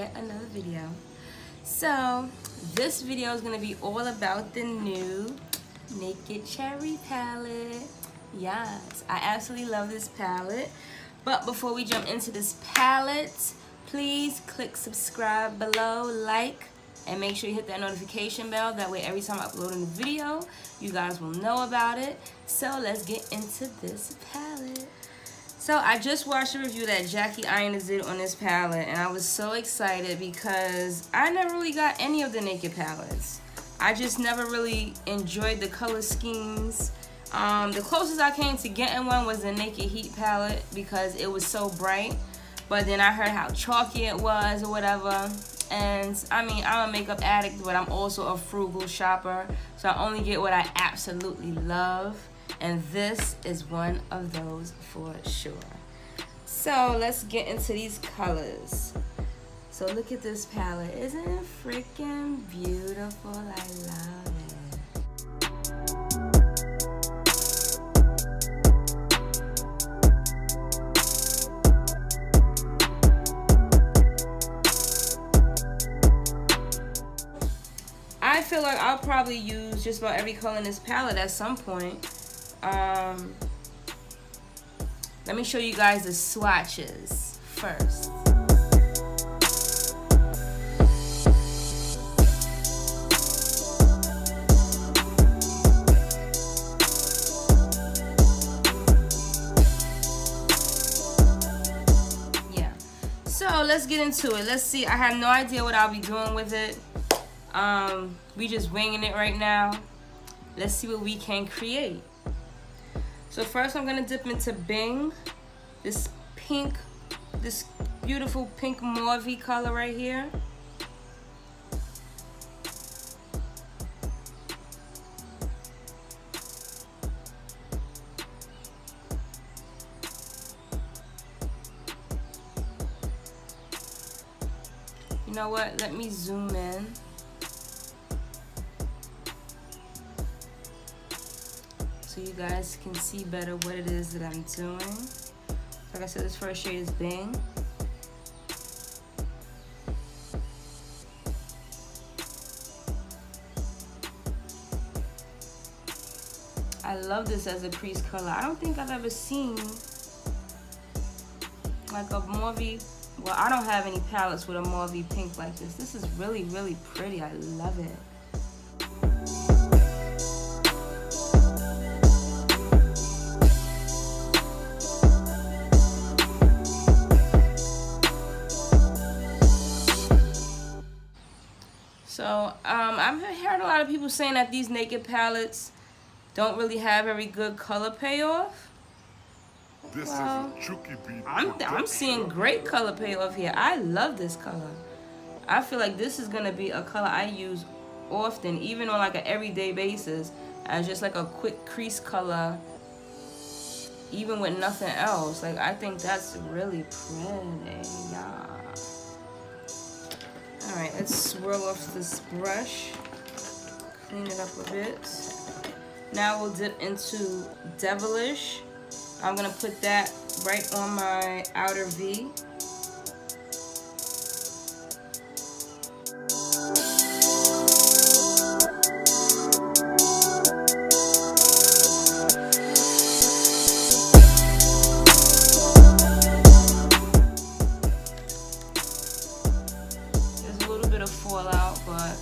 yet another video. So this video is going to be all about the new Naked Cherry palette. Yes, I absolutely love this palette. But before we jump into this palette, please click subscribe below, like, and make sure you hit that notification bell. That way every time I upload a new video, you guys will know about it. So let's get into this palette. So I just watched a review that Jackie Irons did on this palette, and I was so excited because I never really got any of the Naked palettes. I just never really enjoyed the color schemes. The closest I came to getting one was the Naked Heat palette because it was so bright. But then I heard how chalky it was or whatever. And I mean, I'm a makeup addict, but I'm also a frugal shopper. So I only get what I absolutely love. And this is one of those for sure. So let's get into these colors. So look at this palette. Isn't it freaking beautiful? I love it. I feel like I'll probably use just about every color in this palette at some point. Let me show you guys the swatches first. Yeah, so let's get into it. Let's see. I have no idea what I'll be doing with it. We just winging it right now. Let's see what we can create. So first I'm gonna dip into Bing, this pink, this beautiful pink mauve color right here. You know what, let me zoom in. So you guys can see better what it is that I'm doing. Like I said, this first shade is Bing. I love this as a crease color. I don't think I've ever seen like a mauve. Well, I don't have any palettes with a mauve pink like this. This is really, really pretty. I love it. So I've heard a lot of people saying that these Naked palettes don't really have very good color payoff. Well, I'm seeing great color payoff here. I love this color. I feel like this is gonna be a color I use often, even on like an everyday basis, as just like a quick crease color, even with nothing else. Like, I think that's really pretty, y'all. Alright, let's swirl off this brush, clean it up a bit. Now we'll dip into Devilish. I'm going to put that right on my outer V. Fallout, but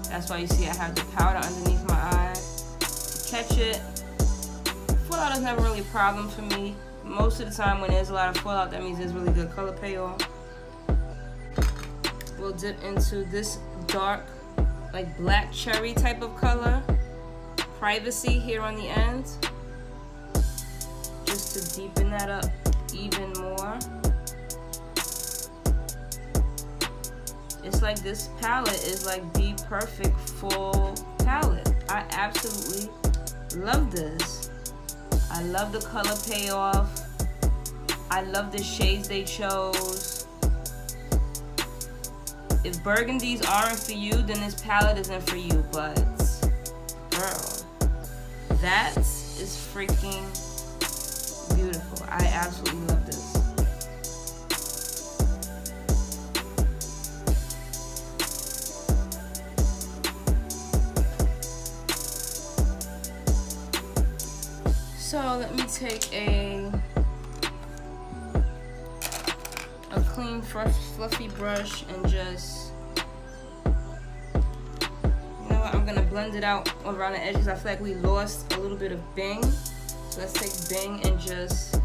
that's why you see I have the powder underneath my eye to catch it. Fallout is never really a problem for me. Most of the time when there's a lot of fallout, that means there's really good color payoff. We'll dip into this dark, like black cherry type of color, Privacy, here on the end, just to deepen that up even more. It's like this palette is like the perfect fall palette. I absolutely love this. I love the color payoff. I love the shades they chose. If burgundies aren't for you, then this palette isn't for you. But girl, that is freaking beautiful. I absolutely love this. So let me take a clean, fluffy brush and just, you know what, I'm gonna blend it out around the edges. I feel like we lost a little bit of Bing. So let's take Bing and just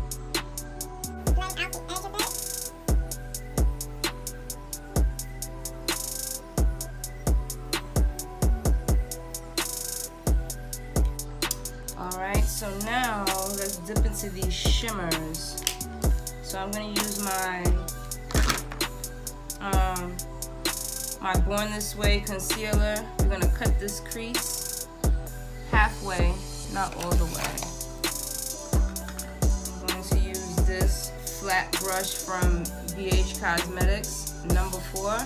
blend out the edge of it. Alright, so now let's dip into these shimmers. So I'm gonna use my my Born This Way concealer. We're gonna cut this crease halfway, not all the way. I'm going to use this flat brush from BH Cosmetics, number 4.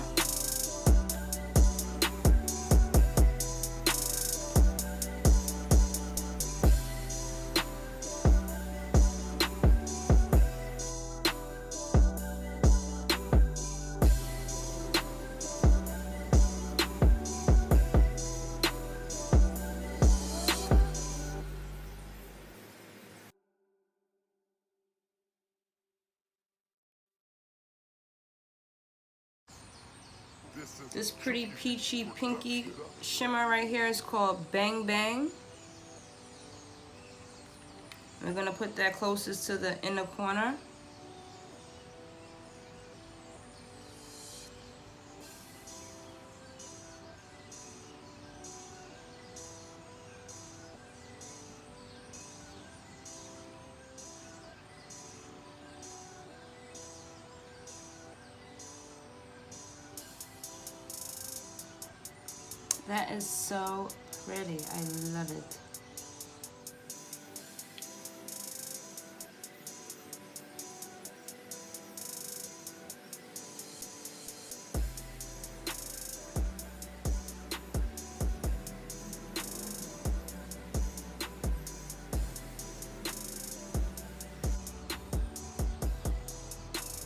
This pretty peachy pinky shimmer right here is called Bang Bang. We're gonna put that closest to the inner corner. That is so pretty. I love it.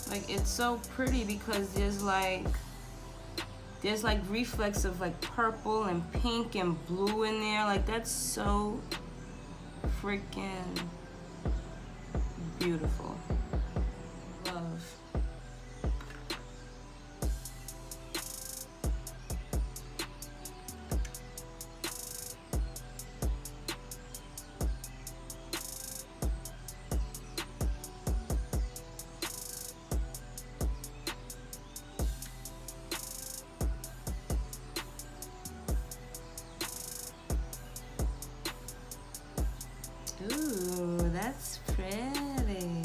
Like, it's so pretty because there's like reflex of like purple and pink and blue in there. Like, that's so freaking beautiful. Love. Ooh, that's pretty.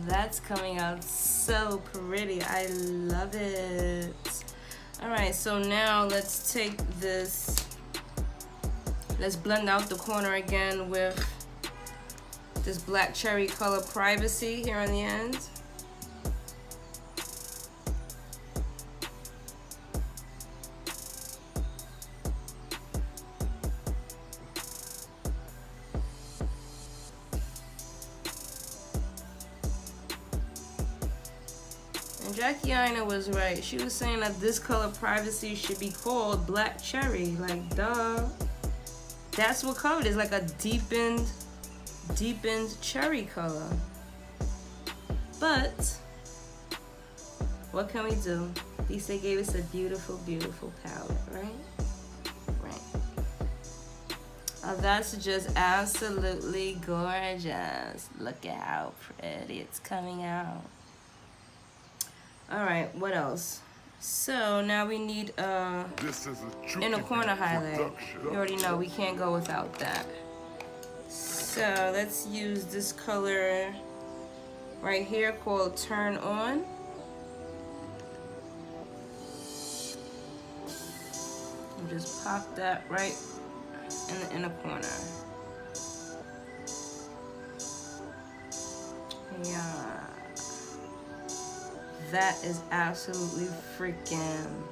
That's coming out so pretty. I love it. All right, so now let's take this, let's blend out the corner again with this black cherry color Privacy here on the end. And Jackie Aina was right. She was saying that this color Privacy should be called Black Cherry. Like, duh. That's what color it is, like a deepened cherry color. But what can we do? At least they gave us a beautiful, beautiful palette, right? Right. Oh, that's just absolutely gorgeous. Look at how pretty it's coming out. All right, what else? So now we need inner corner highlight. You already know we can't go without that. So let's use this color right here called Turn On. Just pop that right in the inner corner. Yeah. That is absolutely freaking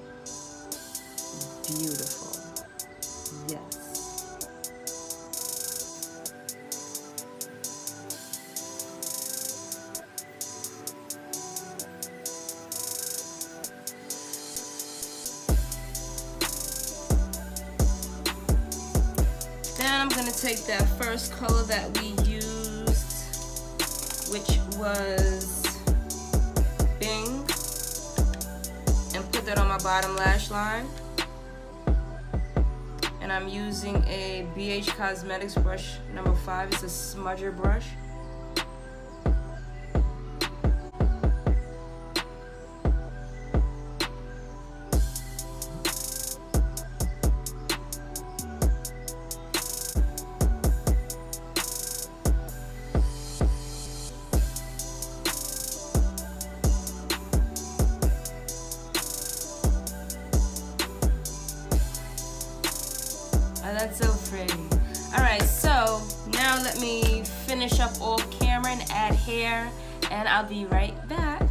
beautiful. Yes. Then I'm gonna take that first color that we used, which was Bing, and put that on my bottom lash line. And I'm using a BH Cosmetics brush number 5. It's a smudger brush. Oh, that's so pretty. Alright, so now let me finish up off camera and add hair, and I'll be right back.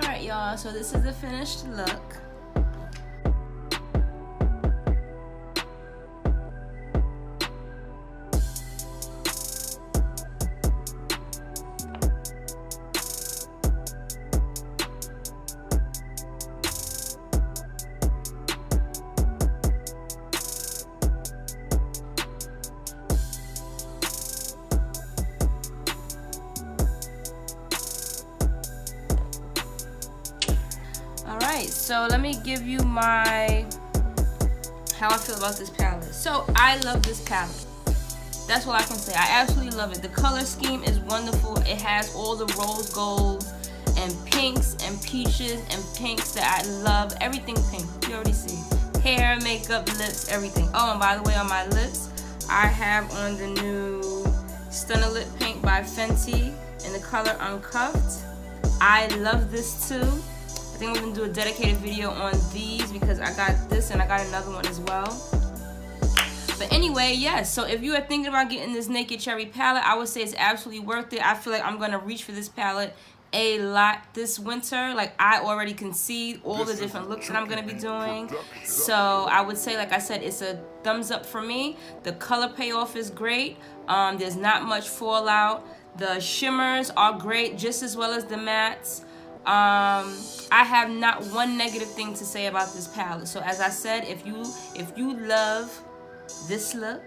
Alright, y'all, so this is the finished look. Alright, so let me give you my how I feel about this palette. So I love this palette. That's all I can say. I absolutely love it. The color scheme is wonderful. It has all the rose golds and pinks and peaches and pinks that I love. Everything pink. You already see. Hair, makeup, lips, everything. Oh, and by the way, on my lips, I have on the new Stunna lip paint by Fenty in the color Uncuffed. I love this too. I think we're gonna do a dedicated video on these because I got this and I got another one as well. But anyway, yes, so if you are thinking about getting this Naked Cherry palette, I would say it's absolutely worth it. I feel like I'm gonna reach for this palette a lot this winter. Like, I already can see all the different looks that I'm gonna be doing. So I would say, like I said, it's a thumbs up for me. The color payoff is great. There's not much fallout. The shimmers are great, just as well as the mattes. I have not one negative thing to say about this palette. So as I said, if you love this look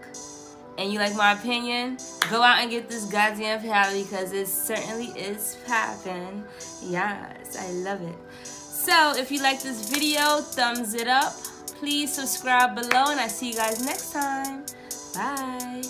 and you like my opinion, go out and get this goddamn palette because it certainly is poppin'. Yes, I love it. So if you like this video, thumbs it up. Please subscribe below, and I see you guys next time. Bye.